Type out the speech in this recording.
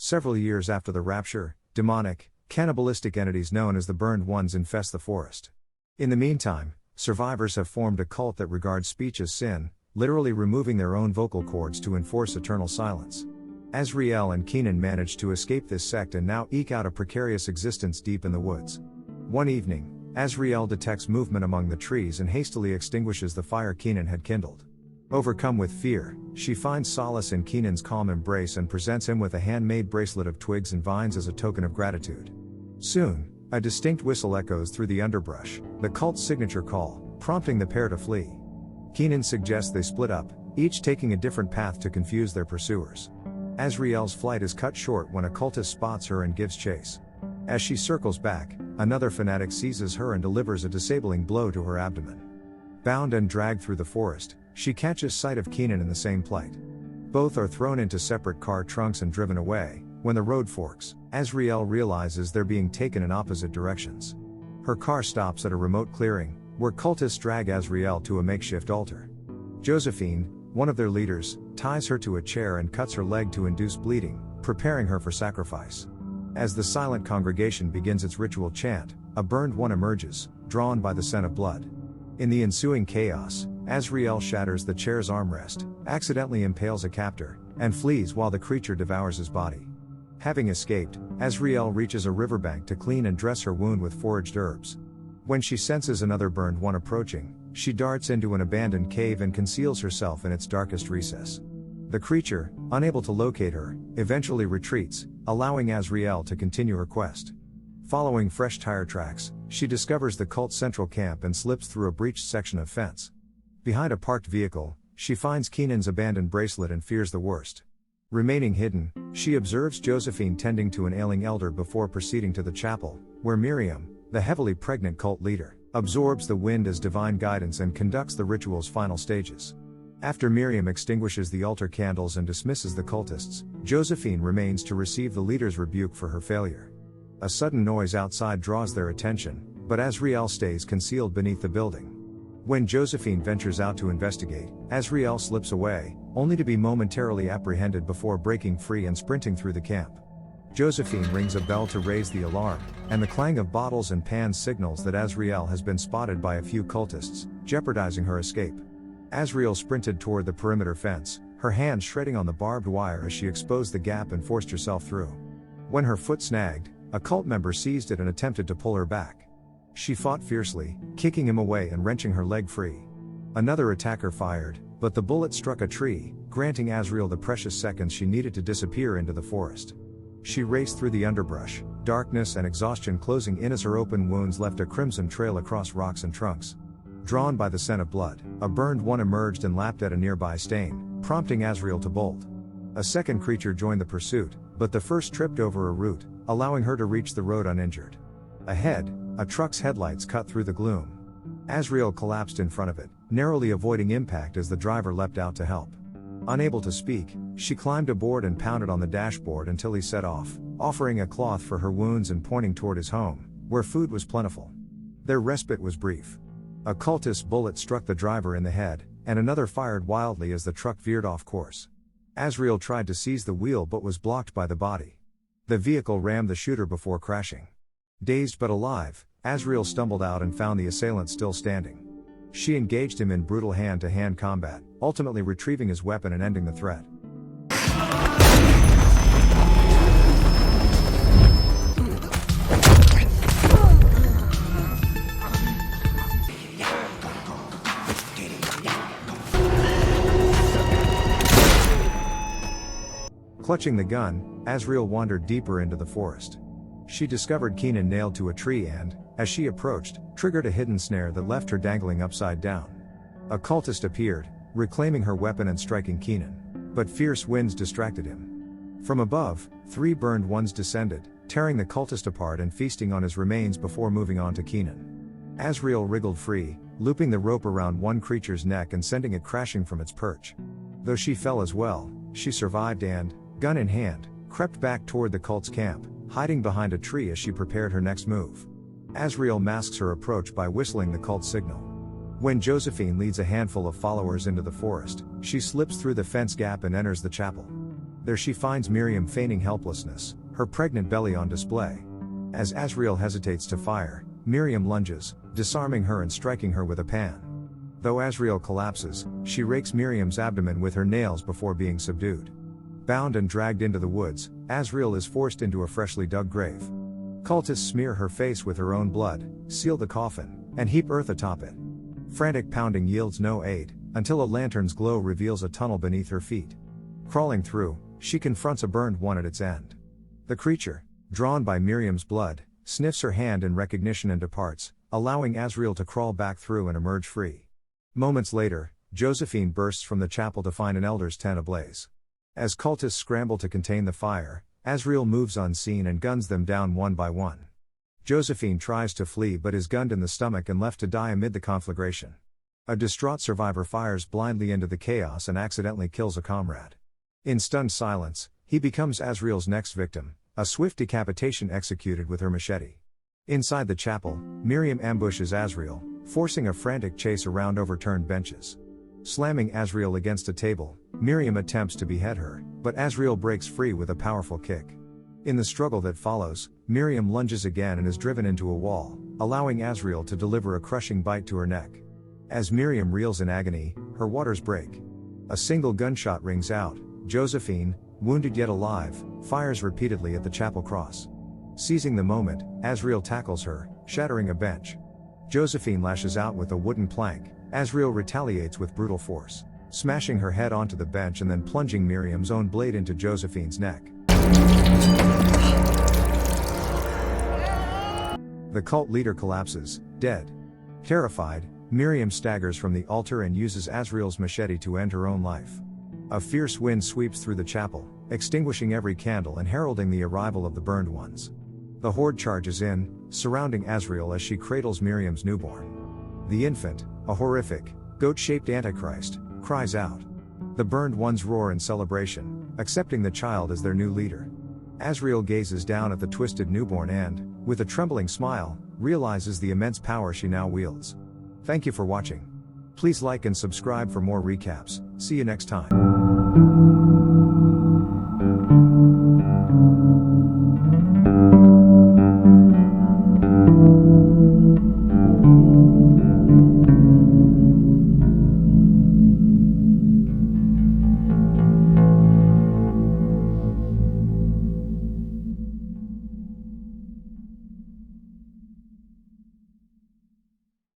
Several years after the Rapture, demonic, cannibalistic entities known as the Burned Ones infest the forest. In the meantime, survivors have formed a cult that regards speech as sin, literally removing their own vocal cords to enforce eternal silence. Azrael and Kenan manage to escape this sect and now eke out a precarious existence deep in the woods. One evening, Azrael detects movement among the trees and hastily extinguishes the fire Kenan had kindled. Overcome with fear, she finds solace in Kenan's calm embrace and presents him with a handmade bracelet of twigs and vines as a token of gratitude. Soon, a distinct whistle echoes through the underbrush, the cult's signature call, prompting the pair to flee. Kenan suggests they split up, each taking a different path to confuse their pursuers. Azrael's flight is cut short when a cultist spots her and gives chase. As she circles back, another fanatic seizes her and delivers a disabling blow to her abdomen. Bound and dragged through the forest, she catches sight of Kenan in the same plight. Both are thrown into separate car trunks and driven away. When the road forks, Azrael realizes they're being taken in opposite directions. Her car stops at a remote clearing, where cultists drag Azrael to a makeshift altar. Josephine, one of their leaders, ties her to a chair and cuts her leg to induce bleeding, preparing her for sacrifice. As the silent congregation begins its ritual chant, a burned one emerges, drawn by the scent of blood. In the ensuing chaos, Azrael shatters the chair's armrest, accidentally impales a captor, and flees while the creature devours his body. Having escaped, Azrael reaches a riverbank to clean and dress her wound with foraged herbs. When she senses another burned one approaching, she darts into an abandoned cave and conceals herself in its darkest recess. The creature, unable to locate her, eventually retreats, allowing Azrael to continue her quest. Following fresh tire tracks, she discovers the cult's central camp and slips through a breached section of fence. Behind a parked vehicle, she finds Kenan's abandoned bracelet and fears the worst. Remaining hidden, she observes Josephine tending to an ailing elder before proceeding to the chapel, where Miriam, the heavily pregnant cult leader, absorbs the wind as divine guidance and conducts the ritual's final stages. After Miriam extinguishes the altar candles and dismisses the cultists, Josephine remains to receive the leader's rebuke for her failure. A sudden noise outside draws their attention, but Azrael stays concealed beneath the building. When Josephine ventures out to investigate, Azrael slips away, only to be momentarily apprehended before breaking free and sprinting through the camp. Josephine rings a bell to raise the alarm, and the clang of bottles and pans signals that Azrael has been spotted by a few cultists, jeopardizing her escape. Azrael sprinted toward the perimeter fence, her hands shredding on the barbed wire as she exposed the gap and forced herself through. When her foot snagged, a cult member seized it and attempted to pull her back. She fought fiercely, kicking him away and wrenching her leg free. Another attacker fired, but the bullet struck a tree, granting Azrael the precious seconds she needed to disappear into the forest. She raced through the underbrush, darkness and exhaustion closing in as her open wounds left a crimson trail across rocks and trunks. Drawn by the scent of blood, a burned one emerged and lapped at a nearby stain, prompting Azrael to bolt. A second creature joined the pursuit, but the first tripped over a root, allowing her to reach the road uninjured. Ahead, a truck's headlights cut through the gloom. Azrael collapsed in front of it, narrowly avoiding impact as the driver leapt out to help. Unable to speak, she climbed aboard and pounded on the dashboard until he set off, offering a cloth for her wounds and pointing toward his home, where food was plentiful. Their respite was brief. A cultist's bullet struck the driver in the head, and another fired wildly as the truck veered off course. Azrael tried to seize the wheel but was blocked by the body. The vehicle rammed the shooter before crashing. Dazed but alive, Azrael stumbled out and found the assailant still standing. She engaged him in brutal hand-to-hand combat, ultimately retrieving his weapon and ending the threat. Clutching the gun, Azrael wandered deeper into the forest. She discovered Kenan nailed to a tree and, as she approached, triggered a hidden snare that left her dangling upside down. A cultist appeared, reclaiming her weapon and striking Kenan, but fierce winds distracted him. From above, 3 burned ones descended, tearing the cultist apart and feasting on his remains before moving on to Kenan. Azrael wriggled free, looping the rope around one creature's neck and sending it crashing from its perch. Though she fell as well, she survived and, gun in hand, crept back toward the cult's camp, hiding behind a tree as she prepared her next move. Azrael masks her approach by whistling the cult signal. When Josephine leads a handful of followers into the forest, she slips through the fence gap and enters the chapel. There she finds Miriam feigning helplessness, her pregnant belly on display. As Azrael hesitates to fire, Miriam lunges, disarming her and striking her with a pan. Though Azrael collapses, she rakes Miriam's abdomen with her nails before being subdued. Bound and dragged into the woods, Azrael is forced into a freshly dug grave. Cultists smear her face with her own blood, seal the coffin, and heap earth atop it. Frantic pounding yields no aid, until a lantern's glow reveals a tunnel beneath her feet. Crawling through, she confronts a burned one at its end. The creature, drawn by Miriam's blood, sniffs her hand in recognition and departs, allowing Azrael to crawl back through and emerge free. Moments later, Josephine bursts from the chapel to find an elder's tent ablaze. As cultists scramble to contain the fire, Azrael moves unseen and guns them down one by one. Josephine tries to flee but is gunned in the stomach and left to die amid the conflagration. A distraught survivor fires blindly into the chaos and accidentally kills a comrade. In stunned silence, he becomes Azrael's next victim, a swift decapitation executed with her machete. Inside the chapel, Miriam ambushes Azrael, forcing a frantic chase around overturned benches. Slamming Azrael against a table, Miriam attempts to behead her, but Azrael breaks free with a powerful kick. In the struggle that follows, Miriam lunges again and is driven into a wall, allowing Azrael to deliver a crushing bite to her neck. As Miriam reels in agony, her waters break. A single gunshot rings out. Josephine, wounded yet alive, fires repeatedly at the chapel cross. Seizing the moment, Azrael tackles her, shattering a bench. Josephine lashes out with a wooden plank. Azrael retaliates with brutal force, smashing her head onto the bench and then plunging Miriam's own blade into Josephine's neck. The cult leader collapses, dead. Terrified, Miriam staggers from the altar and uses Azrael's machete to end her own life. A fierce wind sweeps through the chapel, extinguishing every candle and heralding the arrival of the burned ones. The horde charges in, surrounding Azrael as she cradles Miriam's newborn. The infant, a horrific, goat-shaped antichrist, cries out. The burned ones roar in celebration, accepting the child as their new leader. Azrael gazes down at the twisted newborn and, with a trembling smile, realizes the immense power she now wields. Thank you for watching. Please like and subscribe for more recaps. See you next time.